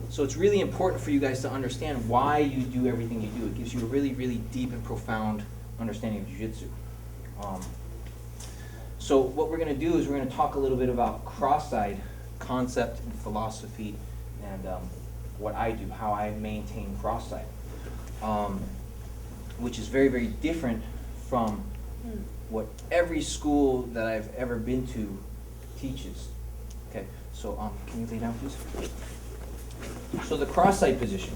So it's really important for you guys to understand why you do everything you do. It gives you a really, really deep and profound understanding of jiu-jitsu. So what we're going to do is we're going to talk a little bit about Crossside concept and philosophy and what I do, how I maintain Crossside, which is very, very different from what every school that I've ever been to teaches. Okay, so can you lay down, please? So the Crossside position,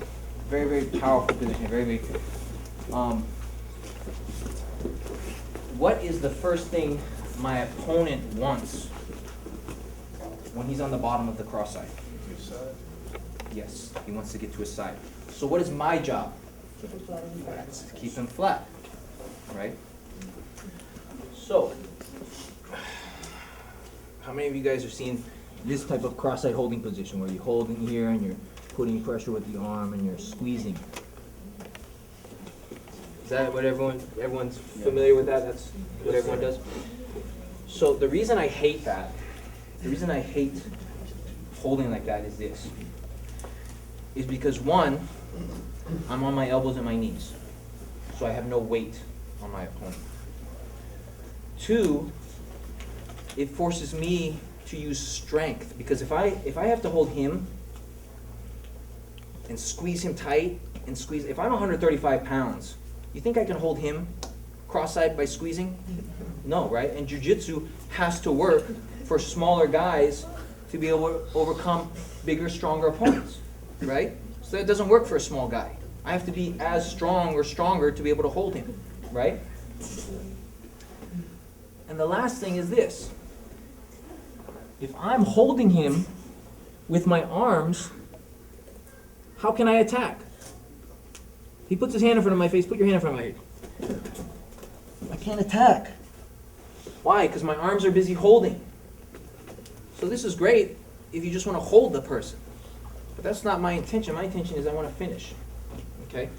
very, very powerful position, very, very. What is the first thing my opponent wants when he's on the bottom of the Crossside? His side. Yes, he wants to get to his side. So what is my job? Keep it flat on the ground. To keep him flat, right? So, how many of you guys have seen this type of Crossside holding position where you're holding here and you're putting pressure with the arm and you're squeezing? Is that what everyone's familiar with that? That's what everyone does? So the reason I hate that, the reason I hate holding like that is this. Is because one, I'm on my elbows and my knees. So I have no weight on my opponent. Two, it forces me to use strength, because if I have to hold him and squeeze him tight and squeeze, if I'm 135 pounds, you think I can hold him cross-side by squeezing? No, right? And jiu-jitsu has to work for smaller guys to be able to overcome bigger, stronger opponents, right? So that doesn't work for a small guy. I have to be as strong or stronger to be able to hold him, right? And the last thing is this. If I'm holding him with my arms, how can I attack? He puts his hand in front of my face. Put your hand in front of my head. I can't attack. Why? Because my arms are busy holding. So this is great if you just want to hold the person. But that's not my intention. My intention is I want to finish. Okay?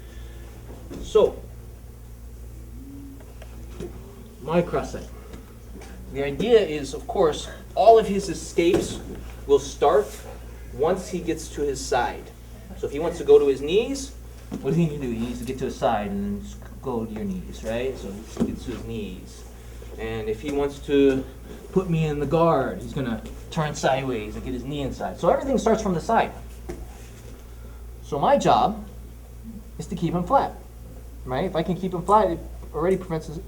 So, my Crossside. The idea is, of course, all of his escapes will start once he gets to his side. So if he wants to go to his knees, what does he need to do? He needs to get to his side and then just go to your knees, right? So he gets to his knees. And if he wants to put me in the guard, he's going to turn sideways and get his knee inside. So everything starts from the side. So my job is to keep him flat, right? If I can keep him flat, it already prevents his...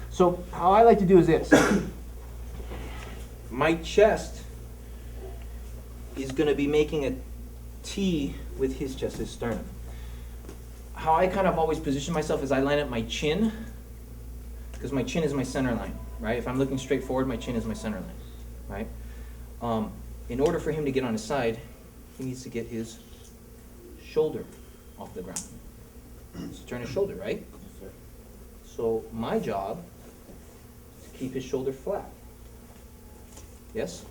So how I like to do is this. My chest is going to be making a T with his chest, his sternum. How I kind of always position myself is I line up my chin, because my chin is my center line, right? If I'm looking straight forward, my chin is my center line, right? In order for him to get on his side, he needs to get his shoulder off the ground. So turn his shoulder, right? So my job is to keep his shoulder flat. Yes?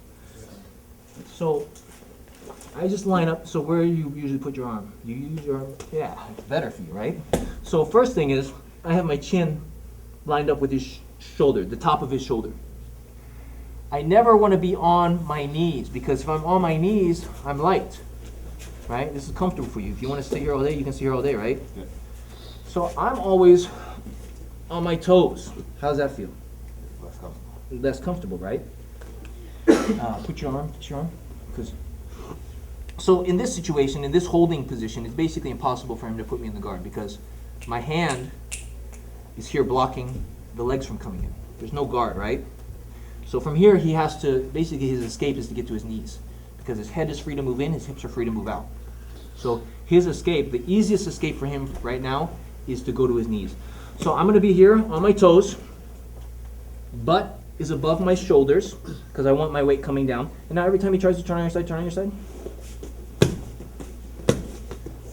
So I just line up. So where do you usually put your arm? You use your arm. Yeah, it's better for you, right? So first thing is I have my chin lined up with his shoulder, the top of his shoulder. I never want to be on my knees, because if I'm on my knees, I'm light, right? This is comfortable for you. If you want to stay here all day, you can stay here all day, right? Yeah. So I'm always on my toes. How does that feel? Less comfortable. Less comfortable, right? Put your arm, so in this situation, in this holding position, it's basically impossible for him to put me in the guard, because my hand is here blocking the legs from coming in. There's no guard, right? So from here, he has to, basically his escape is to get to his knees, because his head is free to move in, his hips are free to move out. So his escape, the easiest escape for him right now is to go to his knees. So I'm going to be here on my toes, butt is above my shoulders, because I want my weight coming down. And now every time he tries to turn on your side, turn on your side.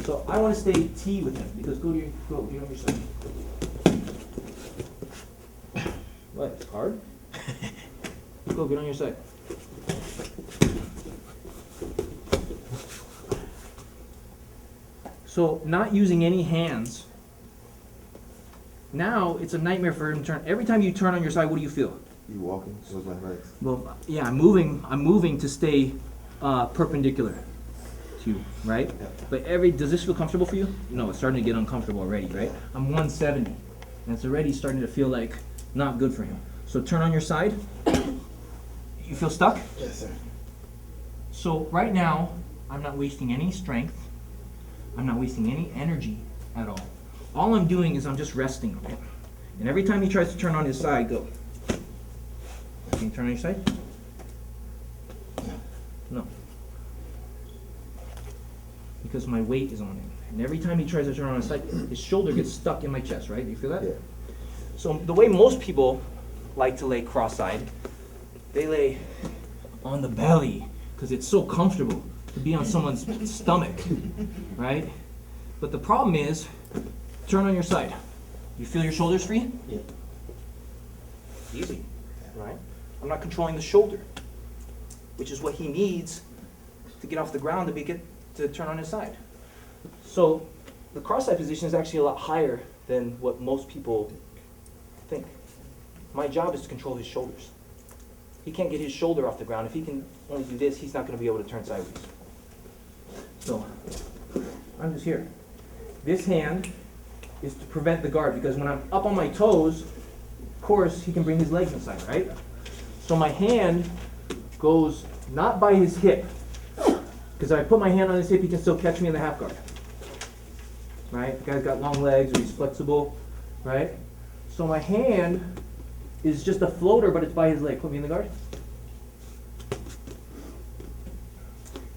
So I want to stay T with him, because get on your side. What, it's hard? Go, get on your side. So not using any hands. Now it's a nightmare for him to turn. Every time you turn on your side, what do you feel? You walking towards my legs. Well, yeah, I'm moving to stay perpendicular. 2, right? Yeah. But does this feel comfortable for you? No, it's starting to get uncomfortable already, right? I'm 170, and it's already starting to feel like not good for him. So turn on your side. You feel stuck? Yes, sir. So right now, I'm not wasting any strength. I'm not wasting any energy at all. All I'm doing is I'm just resting on him. And every time he tries to turn on his side, go. Can you turn on your side? No. Because my weight is on him. And every time he tries to turn on his side, his shoulder gets stuck in my chest, right? Do you feel that? Yeah. So the way most people like to lay cross-eyed, they lay on the belly because it's so comfortable to be on someone's stomach, right? But the problem is, turn on your side. You feel your shoulders free? Yeah. Easy, right? I'm not controlling the shoulder, which is what he needs to get off the ground to turn on his side. So the cross-side position is actually a lot higher than what most people think. My job is to control his shoulders. He can't get his shoulder off the ground. If he can only do this, he's not going to be able to turn sideways. So I'm just here. This hand is to prevent the guard, because when I'm up on my toes, of course, he can bring his legs inside, right? So my hand goes not by his hip, because if I put my hand on his hip, he can still catch me in the half guard. Right? The guy's got long legs, or he's flexible, right? So my hand is just a floater, but it's by his leg. Put me in the guard.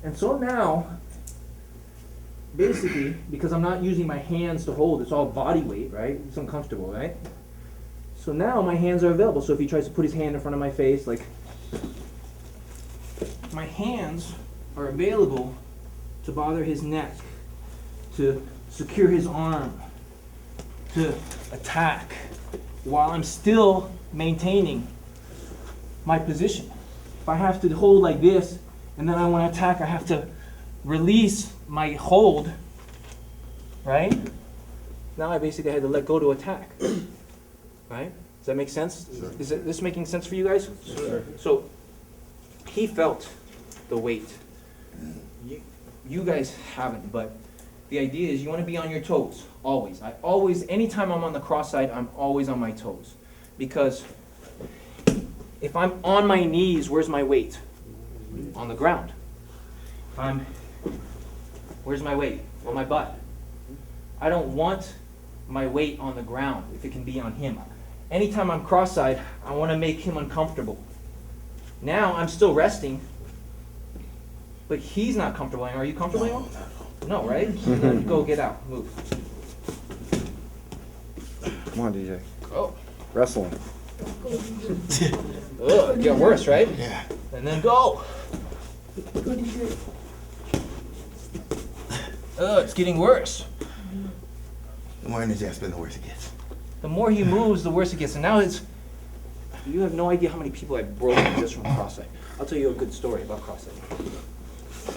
And so now, basically, because I'm not using my hands to hold, it's all body weight, right? It's uncomfortable, right? So now my hands are available. So if he tries to put his hand in front of my face, like, my hands are available to bother his neck, to secure his arm, to attack, while I'm still maintaining my position. If I have to hold like this, and then I want to attack, I have to release my hold, right? Now I basically had to let go to attack, right? Does that make sense? Sure. Is this making sense for you guys? Sure. So he felt the weight. You guys haven't, but the idea is you want to be on your toes, always. Anytime I'm on the cross side, I'm always on my toes. Because if I'm on my knees, where's my weight? On the ground. Where's my weight? On my butt. I don't want my weight on the ground if it can be on him. Anytime I'm cross-eyed, I want to make him uncomfortable. Now I'm still resting, but he's not comfortable anymore. Are you comfortable anymore? No, right? Then go get out. Move. Come on, DJ. Oh. Wrestling. Ugh, get worse, right? Yeah. And then go. It's getting worse. The more energy I spend, the worse it gets. The more he moves, the worse it gets. And now you have no idea how many people I've broken just from cross-side. I'll tell you a good story about cross-side.